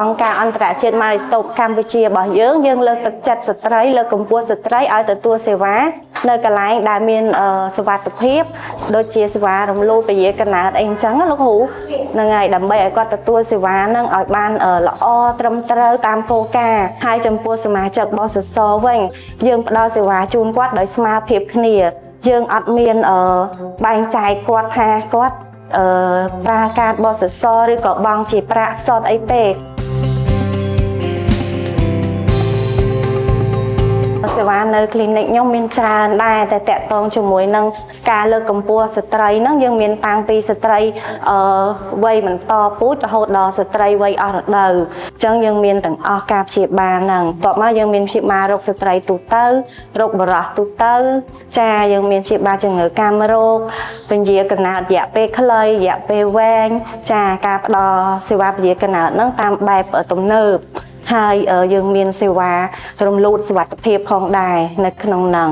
អង្គការអន្តរជាតិម៉ារីស្តូបកម្ពុជារបស់យើងលើកទឹកចិត្តស្ត្រីលើកកម្ពស់ស្ត្រីឲ្យទទួលសេវានៅកន្លែងដែលមានសុវត្ថិភាពដូចជាសេវារំលោភពជាកំណើតអីអញ្ចឹងលោកគ្រូហ្នឹងហើយដើម្បីឲ្យគាត់ទទួលសេវាហ្នឹងឲ្យបានល្អត្រឹមត្រូវតាមគោលការណ៍ហើយចំពោះសមាជិកបសសវិញយើងផ្ដល់សេវាជូនគាត់ដោយស្មារតីគ្នាយើងអត់មានបែងចែកគាត់ថាគាត់ប្រើកាតបសសឬក៏បង់ជាប្រាក់សុទ្ធអីទេសេវានៅ clinic ខ្ញុំមានច្រើនដែរតែតាក់ទងជាមួយនឹងការលើកកម្ពស់ស្ត្រីហ្នឹងយើងមានតាំងពីស្ត្រីវ័យបន្តពូជរហូតដល់ស្ត្រីវ័យអស់រដូវអញ្ចឹងយើងមានទាំងអស់ការព្យាបាលហ្នឹងបន្ទាប់មកយើងមានព្យាបាលរោគស្ត្រីទូទៅរោគបរោះទូទៅចាយើងមានព្យាបាលជំងឺកាមរោគពញាកំណើតរយៈពេលខ្លីរយៈពេលវែងចាការផ្ដល់សេវាពញាកំណើតហ្នឹងតាមបែបទំនើបហើយយើងមានសេវារំលោភសុវត្ថិភាពផងដែរនៅក្នុងហ្នឹង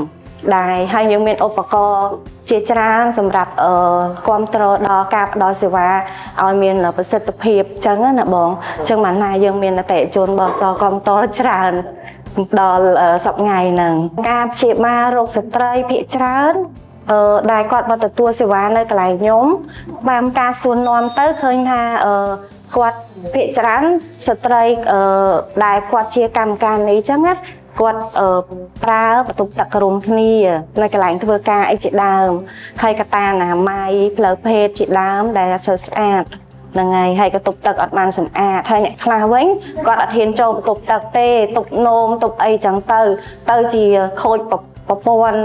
ដែរហើយយើងមានឧបករណ៍ជាច្រើនសម្រាប់គ្រប់គ្រងដល់ការផ្ដល់សេវាឲ្យមានប្រសិទ្ធភាពអញ្ចឹងណាបងអញ្ចឹងបានណាយើងមានអតិថិជនបសគ្រប់គ្រងច្រើនដល់សប្តាហ៍ហ្នឹងការព្យាបាលរោគស្ត្រីភាគច្រើនដែលគាត់មកទទួលសេវានៅកន្លែងខ្ញុំបានការសួរនាំទៅឃើញថាគាត់ភាគច្រើនស្ត្រីដែលគាត់ជាកម្មការនេះអញ្ចឹងណាគាត់ប្រើបន្ទប់ទឹករួមគ្នានៅកន្លែងធ្វើការអីជាដើមហើយកត្តាអនាម័យផ្លូវភេទជាដើមដែលស្អាតហ្នឹងហើយក៏ទប់ទឹកអត់បានសម្អាតហើយអ្នកខ្លះវិញគាត់អត់ហ៊ានចូលបន្ទប់ទឹកទេទប់នោមទប់អីចឹងទៅជាខូចប្រព័ន្ធ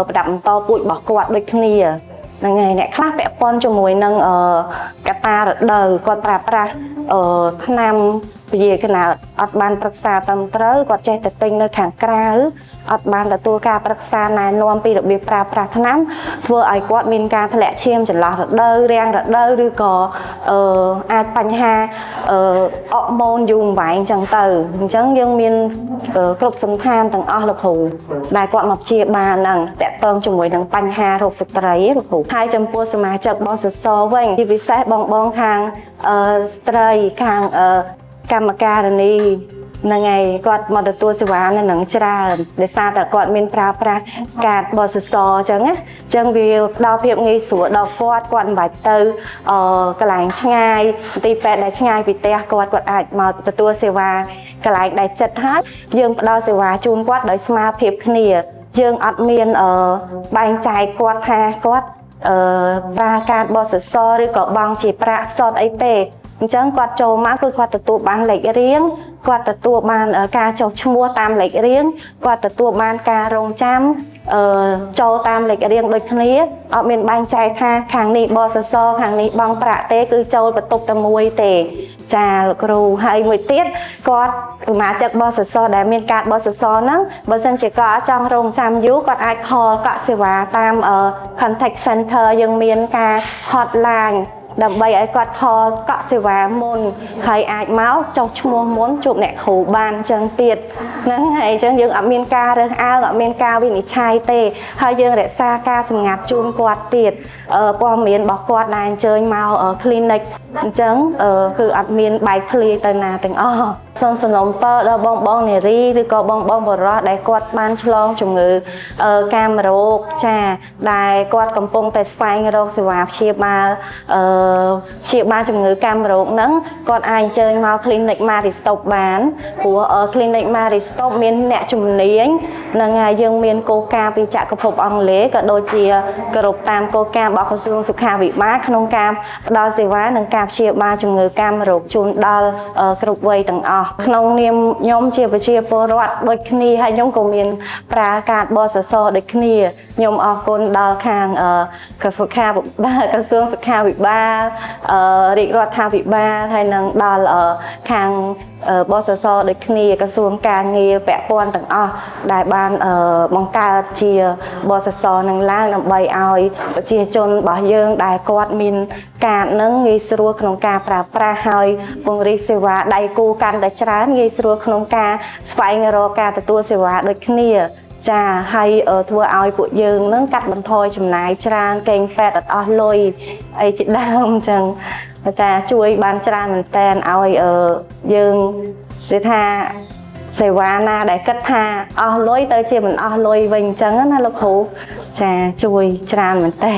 ប្រដាប់បន្តពូជរបស់គាត់ដូចគ្នាហ្នឹងហើយអ្នកខ្លះពាក់ព័ន្ធជាមួយនឹងកត្តារដូវគាត់ប្រើប្រាស់ថ្នាំពញាកំណើតអត់បានប្រឹក្សាត្រឹមត្រូវគាត់ចេះតែទិញនៅខាងក្រៅអត់បានទទួលការប្រឹក្សាណែនាំពីរបៀបប្រើប្រាស់ថ្នាំធ្វើឲ្យគាត់មានការធ្លាក់ឈាមចន្លោះរដូវរាំងរដូវឬក៏អាចបញ្ហាអរម៉ូនយូរអង្វែងចឹងទៅអញ្ចឹងយើងមានគ្រប់សន្តានទាំងអស់លោកគ្រូដែលគាត់មកព្យាបាលហ្នឹងតាក់ទងជាមួយនឹងបញ្ហារោគស្ត្រីលោកគ្រូហើយចំពោះសមាជិកបសសវិញជាពិសេសបងខាងស្ត្រីខាងកម្មការនីហ្នឹងហើយគាត់មកទទួលសេវានៅនឹងច្រើនដោយសារតែគាត់មានប្រើប្រាស់កាតបសសអញ្ចឹងណាអញ្ចឹងវាផ្ដល់ភាពងាយស្រួលដល់គាត់មិនបាច់ទៅកន្លែងឆ្ងាយទីពេទ្យដែលឆ្ងាយពីផ្ទះគាត់អាចមកទទួលសេវាកន្លែងដែលចិត្តហើយយើងផ្ដល់សេវាជូនគាត់ដោយស្មារតីគ្នាយើងអត់មានបែងចែកគាត់ថាគាត់ប្រើកាតបសសឬក៏បង់ជាប្រាក់សុទ្ធអីទេអញ្ចឹងគាត់ចូលមកគឺគាត់ទទួលបានលេខរៀងគាត់ទទួលបានការចុះឈ្មោះតាមលេខរៀងគាត់ទទួលបានការរងចាំចូលតាមលេខរៀងដូចគ្នាអត់មានបែងចែកថាខាងនេះបសសខាងនេះបង់ប្រាក់ទេគឺចូលបន្ទប់តែមួយទេចាលោកគ្រូហើយមួយទៀតគាត់សមាជិកបសសដែលមានកាតបសសហ្នឹងបើសិនជាគាត់ចង់រងចាំយូរគាត់អាចខលកក់សេវាតាម contact center យើងមានការ hotlineដើម្បីឲ្យគាត់ខលកក់សេវាមុនហើយអាចមកចុះឈ្មោះមុនជួបអ្នកគ្រូបានអញ្ចឹងទៀតហ្នឹងហើយអញ្ចឹងយើងអត់មានការរើសអើងអត់មានការវិនិច្ឆ័យទេហើយយើងរក្សាការសម្ងាត់ជូនគាត់ទៀតព័ត៌មានរបស់គាត់ដែលអញ្ជើញមក clinic អញ្ចឹងគឺអត់មានបែកធ្លាយទៅណាទាំងអស់សូមសំណូមពរដល់បងនារីឬក៏បងបរោះដែលគាត់បានឆ្លងជំងឺកាមរោគចាដែលគាត់កំពុងតែស្វែងរកសេវាព្យាបាលជំងឺកាមរោគហ្នឹងគាត់អាចអញ្ជើញមក clinic Maristop បានព្រោះ clinic Maristop មានអ្នកជំនាញហ្នឹងហើយយើងមានគោលការណ៍ពីចក្រភពអង់គ្លេសក៏ដូចជាគោរពតាមគោលការណ៍របស់ក្រសួងសុខាភិបាលក្នុងការផ្ដល់សេវានិងការព្យាបាលជំងឺកាមរោគជូនដល់គ្រប់វ័យទាំងអស់ក្នុងនាមខ្ញុំជាប្រជាពលរដ្ឋដូចគ្នាហើយខ្ញុំក៏មានប្រើកាតបសសដូចគ្នាខ្ញុំអរគុណដល់ខាងក្រសួងសុខាភិបាលរាជរដ្ឋាភិបាលហើយនឹងដល់ខាងបសសដូចគ្នាក្រសួងការងារពាក់ព័ន្ធទាំងអស់ដែលបានបង្កើតជាបសសនឹងឡើងដើម្បីឲ្យប្រជាជនរបស់យើងដែលគាត់មានការនឹងងាយស្រួលក្នុងការប្រើប្រាស់ហើយពង្រីកសេវាដៃគូកាន់តែច្រើនងាយស្រួលក្នុងការស្វែងរកការទទួលសេវាដូចគ្នា ចាហើយធ្វើឲ្យពួកយើងនឹងកាត់បន្ថយចំណាយច្រើនកេងហ្វេតអត់លុយអីជាដើមអញ្ចឹងតែជួយបានច្រើនមែនតើឲ្យយើងនិយាយថាសេវាណាដែលគិតថាអស់លុយទៅជាមិនអស់លុយវិញអញ្ចឹងណាលោកគ្រូចាជួយច្រើនមែនតើ